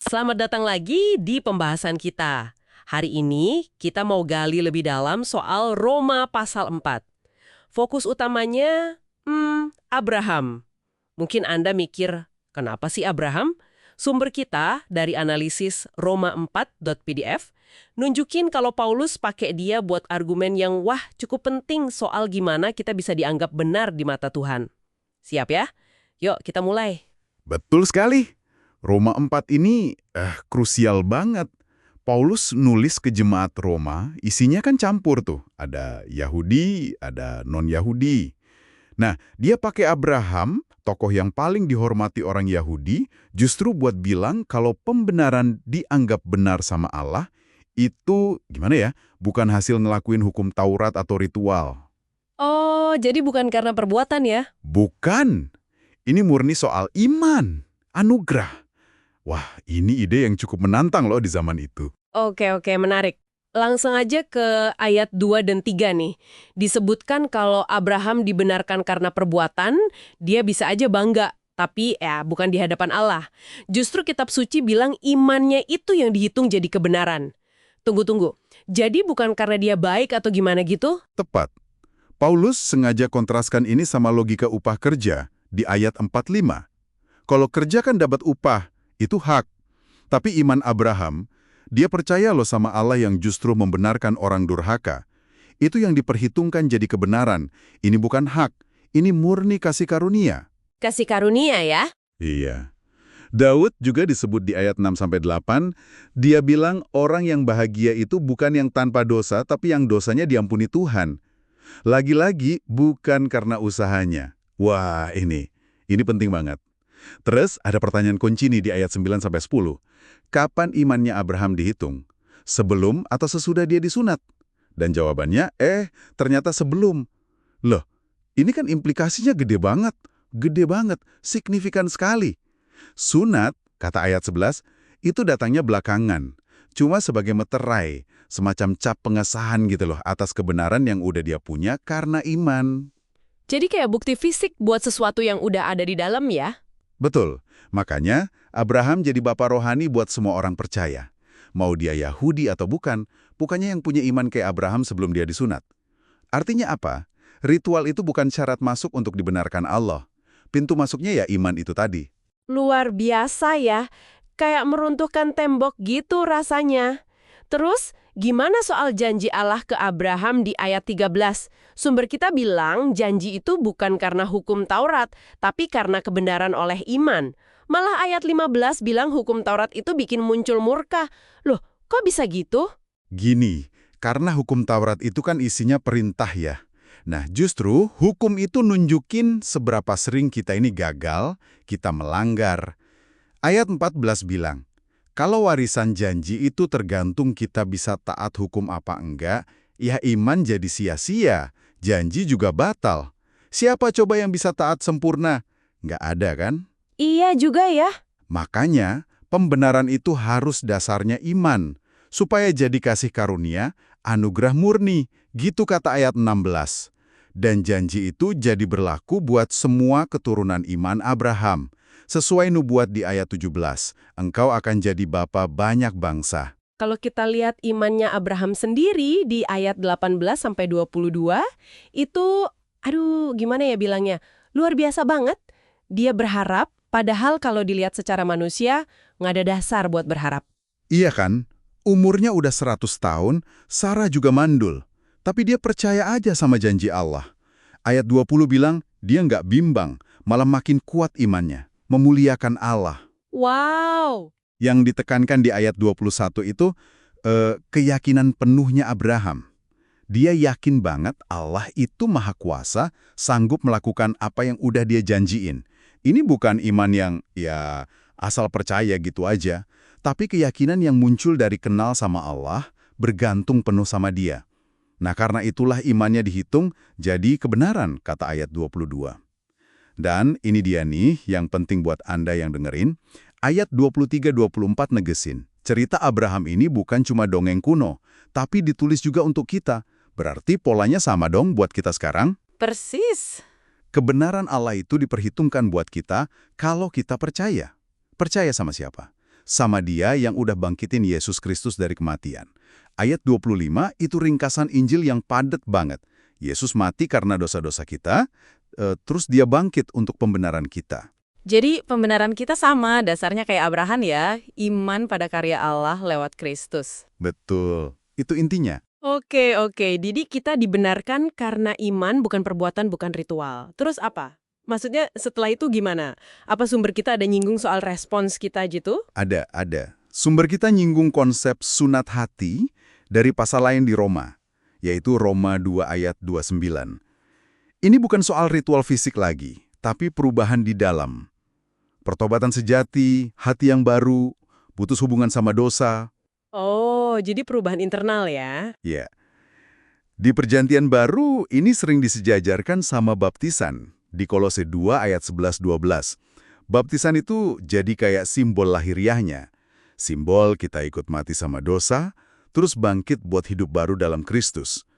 Selamat datang lagi di pembahasan kita. Hari ini kita mau gali lebih dalam soal Roma pasal 4. Fokus utamanya, Abraham. Mungkin Anda mikir, kenapa sih Abraham? Sumber kita dari analisis roma4.pdf nunjukin kalau Paulus pakai dia buat argumen yang cukup penting soal gimana kita bisa dianggap benar di mata Tuhan. Siap ya? Yuk kita mulai. Betul sekali. Roma 4 ini krusial banget. Paulus nulis ke jemaat Roma, isinya kan campur tuh. Ada Yahudi, ada non-Yahudi. Nah, dia pakai Abraham, tokoh yang paling dihormati orang Yahudi, justru buat bilang kalau pembenaran dianggap benar sama Allah, itu, gimana ya, bukan hasil ngelakuin hukum Taurat atau ritual. Oh, jadi bukan karena perbuatan ya? Bukan. Ini murni soal iman, anugerah. Wah, ini ide yang cukup menantang loh di zaman itu. Oke, menarik. Langsung aja ke ayat 2 dan 3 nih. Disebutkan kalau Abraham dibenarkan karena perbuatan, dia bisa aja bangga. Tapi bukan di hadapan Allah. Justru kitab suci bilang imannya itu yang dihitung jadi kebenaran. Tunggu. Jadi bukan karena dia baik atau gimana gitu? Tepat. Paulus sengaja kontraskan ini sama logika upah kerja di ayat 45. Kalau kerja kan dapat upah, itu hak. Tapi iman Abraham, dia percaya loh sama Allah yang justru membenarkan orang durhaka. Itu yang diperhitungkan jadi kebenaran. Ini bukan hak, ini murni kasih karunia. Kasih karunia ya? Iya. Daud juga disebut di ayat 6-8, dia bilang orang yang bahagia itu bukan yang tanpa dosa, tapi yang dosanya diampuni Tuhan. Lagi-lagi bukan karena usahanya. Wah, ini penting banget. Terus ada pertanyaan kunci nih di ayat 9-10. Kapan imannya Abraham dihitung? Sebelum atau sesudah dia disunat? Dan jawabannya, ternyata sebelum. Loh, ini kan implikasinya gede banget, signifikan sekali. Sunat, kata ayat 11, itu datangnya belakangan. Cuma sebagai meterai, semacam cap pengesahan gitu loh atas kebenaran yang udah dia punya karena iman. Jadi kayak bukti fisik buat sesuatu yang udah ada di dalam ya? Betul. Makanya, Abraham jadi bapak rohani buat semua orang percaya. Mau dia Yahudi atau bukannya yang punya iman kayak Abraham sebelum dia disunat. Artinya apa? Ritual itu bukan syarat masuk untuk dibenarkan Allah. Pintu masuknya ya iman itu tadi. Luar biasa ya. Kayak meruntuhkan tembok gitu rasanya. Terus, gimana soal janji Allah ke Abraham di ayat 13? Sumber kita bilang janji itu bukan karena hukum Taurat, tapi karena kebenaran oleh iman. Malah ayat 15 bilang hukum Taurat itu bikin muncul murka. Loh, kok bisa gitu? Gini, karena hukum Taurat itu kan isinya perintah ya. Nah, justru hukum itu nunjukin seberapa sering kita ini gagal, kita melanggar. Ayat 14 bilang, kalau warisan janji itu tergantung kita bisa taat hukum apa enggak, ya iman jadi sia-sia, janji juga batal. Siapa coba yang bisa taat sempurna? Nggak ada kan? Iya juga ya. Makanya, pembenaran itu harus dasarnya iman. Supaya jadi kasih karunia, anugerah murni, gitu kata ayat 16. Dan janji itu jadi berlaku buat semua keturunan iman Abraham. Sesuai nubuat di ayat 17, engkau akan jadi bapa banyak bangsa. Kalau kita lihat imannya Abraham sendiri di ayat 18-22, itu, gimana ya bilangnya, luar biasa banget. Dia berharap, padahal kalau dilihat secara manusia, nggak ada dasar buat berharap. Iya kan? Umurnya udah 100 tahun, Sarah juga mandul. Tapi dia percaya aja sama janji Allah. Ayat 20 bilang, dia nggak bimbang, malah makin kuat imannya. Memuliakan Allah. Wow! Yang ditekankan di ayat 21 itu keyakinan penuhnya Abraham. Dia yakin banget Allah itu maha kuasa, sanggup melakukan apa yang udah dia janjiin. Ini bukan iman yang asal percaya gitu aja, tapi keyakinan yang muncul dari kenal sama Allah, bergantung penuh sama dia. Nah, karena itulah imannya dihitung jadi kebenaran, kata ayat 22. Dan ini dia nih yang penting buat Anda yang dengerin. Ayat 23-24 negesin. Cerita Abraham ini bukan cuma dongeng kuno, tapi ditulis juga untuk kita. Berarti polanya sama dong buat kita sekarang? Persis. Kebenaran Allah itu diperhitungkan buat kita kalau kita percaya. Percaya sama siapa? sama Dia yang udah bangkitin Yesus Kristus dari kematian. Ayat 25 itu ringkasan Injil yang padat banget. Yesus mati karena dosa-dosa kita, terus Dia bangkit untuk pembenaran kita. Jadi pembenaran kita sama, dasarnya kayak Abraham ya, iman pada karya Allah lewat Kristus. Betul, itu intinya. Oke, jadi kita dibenarkan karena iman, bukan perbuatan, bukan ritual. Terus apa? Maksudnya setelah itu gimana? Apa sumber kita ada nyinggung soal respons kita gitu? Ada. Sumber kita nyinggung konsep sunat hati dari pasal lain di Roma, yaitu Roma 2 ayat 29. Ini bukan soal ritual fisik lagi, tapi perubahan di dalam. Pertobatan sejati, hati yang baru, putus hubungan sama dosa. Oh, jadi perubahan internal ya? Ya, di perjanjian baru ini sering disejajarkan sama baptisan di Kolose 2 ayat 11-12. Baptisan itu jadi kayak simbol lahiriahnya. Simbol kita ikut mati sama dosa, terus bangkit buat hidup baru dalam Kristus.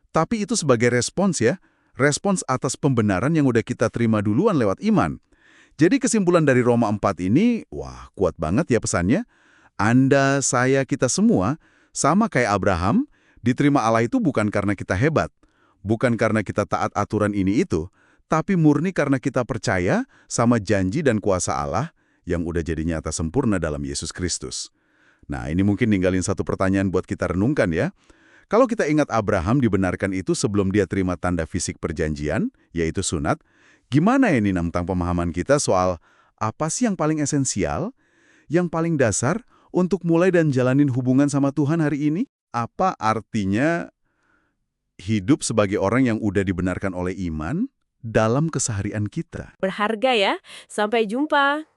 Tapi itu sebagai respons ya, respons atas pembenaran yang udah kita terima duluan lewat iman. Jadi kesimpulan dari Roma 4 ini, wah kuat banget ya pesannya. Anda, saya, kita semua, sama kayak Abraham, diterima Allah itu bukan karena kita hebat, bukan karena kita taat aturan ini itu, tapi murni karena kita percaya sama janji dan kuasa Allah yang udah jadi nyata sempurna dalam Yesus Kristus. Nah, ini mungkin ninggalin satu pertanyaan buat kita renungkan ya. Kalau kita ingat Abraham dibenarkan itu sebelum dia terima tanda fisik perjanjian, yaitu sunat, gimana ini tentang pemahaman kita soal apa sih yang paling esensial, yang paling dasar untuk mulai dan jalanin hubungan sama Tuhan hari ini? Apa artinya hidup sebagai orang yang udah dibenarkan oleh iman dalam keseharian kita? Berharga ya. Sampai jumpa.